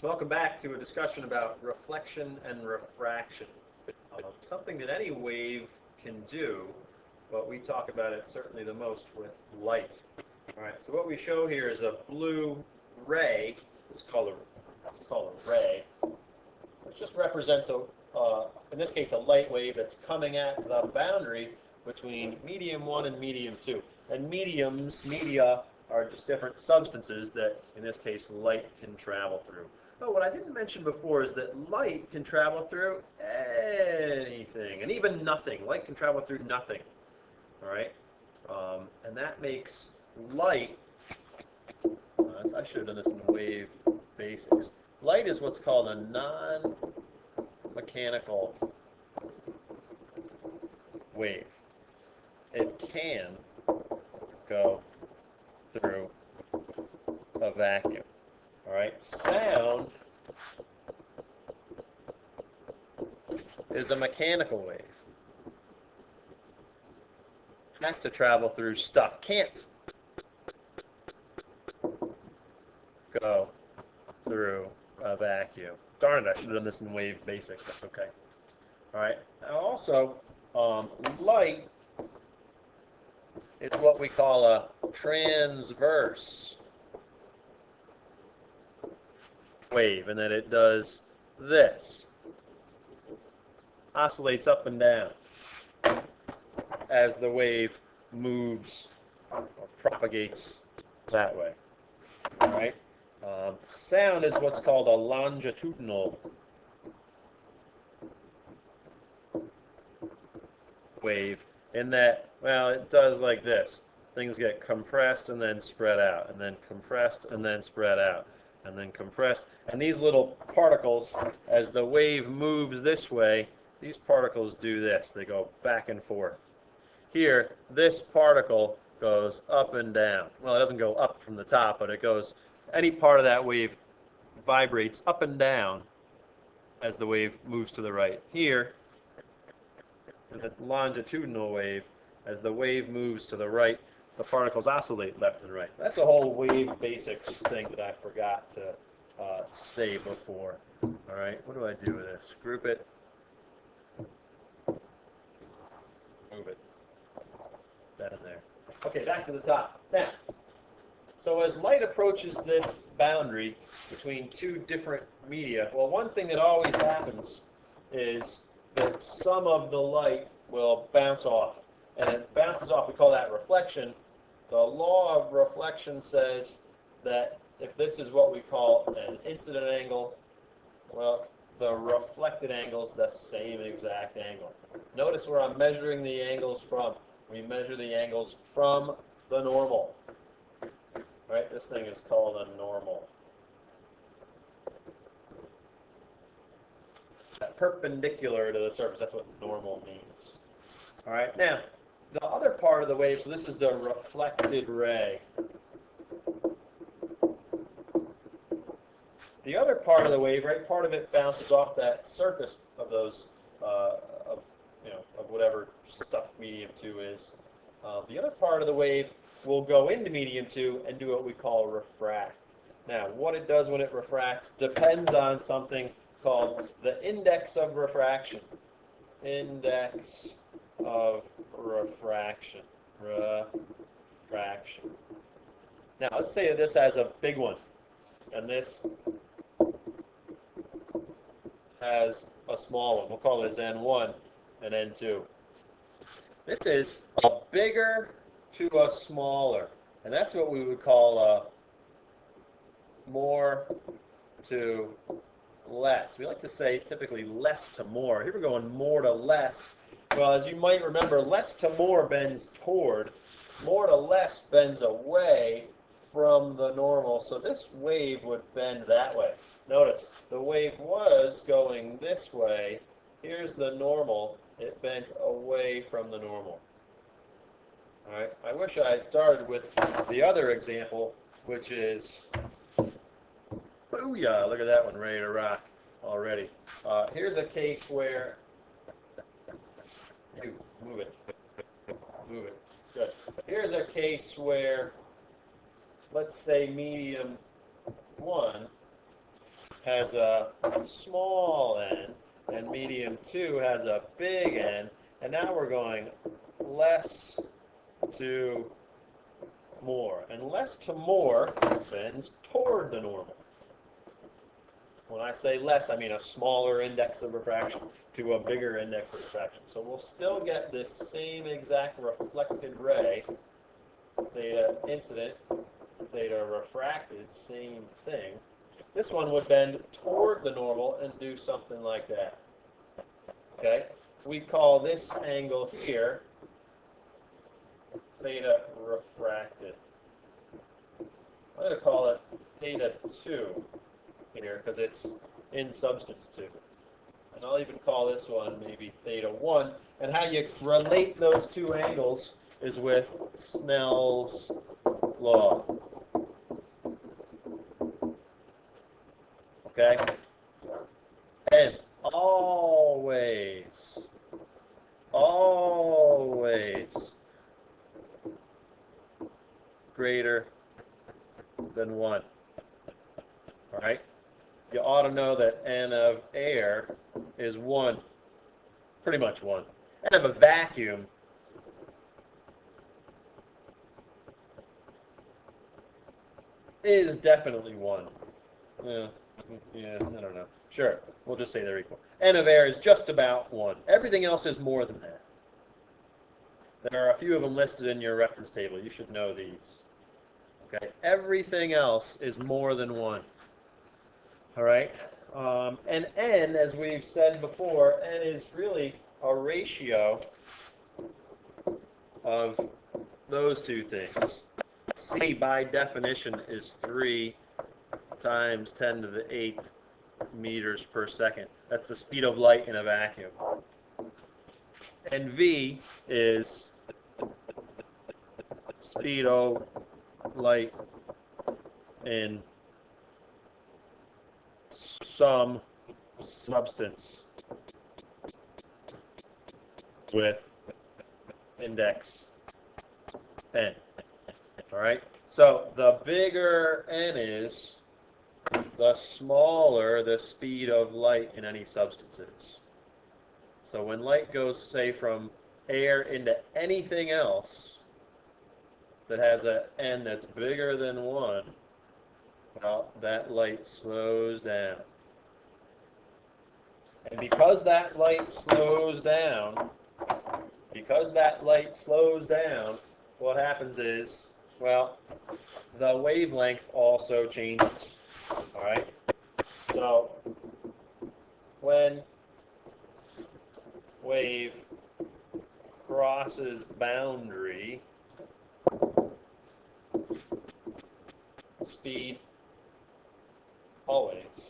Welcome back to a discussion about reflection and refraction. Something that any wave can do, but we talk about it certainly the most with light. All right, so what we show here is a blue ray. It's called a ray, which just represents in this case, a light wave that's coming at the boundary between medium 1 and medium 2. And media, are just different substances that, in this case, light can travel through. Oh, what I didn't mention before is that light can travel through anything, and even nothing. Light can travel through nothing. All right, and that makes light. I should have done this in wave basics. Light is what's called a non-mechanical wave. It can go through a vacuum. All right, sound is a mechanical wave. Has to travel through stuff. Can't go through a vacuum. Darn it, I should have done this in wave basics. That's okay. All right. Now also, light is what we call a transverse wave, and that it does this. Oscillates up and down as the wave moves or propagates that way. All right. Sound is what's called a longitudinal wave, in that, well, it does like this. Things get compressed and then spread out, and then compressed and then spread out, and then compressed. And these little particles, as the wave moves this way, these particles do this. They go back and forth. Here, this particle goes up and down. Well, it doesn't go up from the top, but it goes, any part of that wave vibrates up and down as the wave moves to the right. Here, in the longitudinal wave, as the wave moves to the right, the particles oscillate left and right. That's a whole wave basics thing that I forgot to say before. All right, what do I do with this? Group it. Move it. That in there. Okay, back to the top. Now, so as light approaches this boundary between two different media, well, one thing that always happens is that some of the light will bounce off. And it bounces off, we call that reflection. The law of reflection says that if this is what we call an incident angle, well, the reflected angle is the same exact angle. Notice where I'm measuring the angles from. We measure the angles from the normal. Right? This thing is called a normal. Perpendicular to the surface. That's what normal means. All right. Now, the other part of the wave, so this is the reflected ray. The other part of the wave, right, part of it bounces off that surface of those, of whatever stuff medium 2 is. The other part of the wave will go into medium 2 and do what we call refract. Now, what it does when it refracts depends on something called the index of refraction. Index of refraction. Refraction. Now, let's say that this has a big one, and this has a small one. We'll call this N1 and N2. This is a bigger to a smaller, and that's what we would call a more to less. We like to say typically less to more. Here we're going more to less. Well, as you might remember, less to more bends toward, more to less bends away from the normal. So this wave would bend that way. Notice the wave was going this way. Here's the normal. It bent away from the normal. All right. I wish I had started with the other example, which is, booyah, look at that one, ready to rock already. Here's a case where, move it, good. Here's a case where, let's say medium 1 has a small n, and medium 2 has a big N, and now we're going less to more. And less to more bends toward the normal. When I say less, I mean a smaller index of refraction to a bigger index of refraction. So we'll still get this same exact reflected ray, theta incident, theta refracted, same thing. This one would bend toward the normal and do something like that. Okay? We call this angle here theta refracted. I'm going to call it theta 2 here because it's in substance 2. And I'll even call this one maybe theta 1. And how you relate those two angles is with Snell's law. Okay? And always greater than 1. All right? You ought to know that N of air is 1, pretty much 1. N of a vacuum is definitely 1. Yeah, I don't know. Sure, we'll just say they're equal. N of air is just about 1. Everything else is more than that. There are a few of them listed in your reference table. You should know these. Okay, everything else is more than 1. All right, and N, as we've said before, N is really a ratio of those two things. C, by definition, is 3 times 10 to the 8th meters per second. That's the speed of light in a vacuum. And V is speed of light in some substance with index N. All right? So the bigger N is, the smaller the speed of light in any substance is. So when light goes, say, from air into anything else that has an N that's bigger than 1, well, that light slows down. And because that light slows down, what happens is, well, the wavelength also changes. All right? So when wave crosses boundary, speed always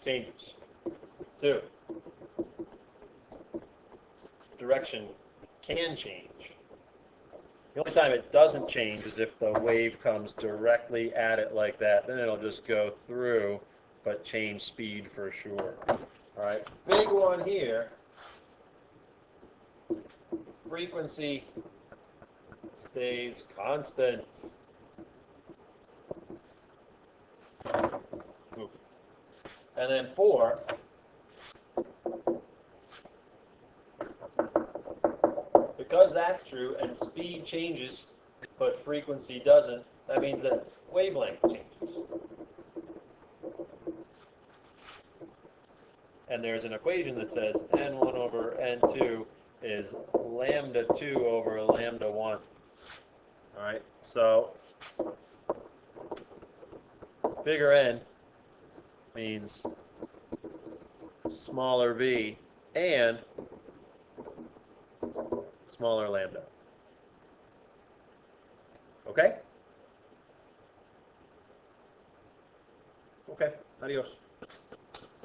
changes. 2, direction can change. The only time it doesn't change is if the wave comes directly at it like that. Then it'll just go through, but change speed for sure. All right, big one here. Frequency stays constant. Oof. And then 4, because that's true and speed changes but frequency doesn't, that means that wavelength changes. And there's an equation that says N1 over N2 is lambda 2 over lambda 1. All right, so bigger N means smaller V and smaller lambda. Okay? Okay, adios.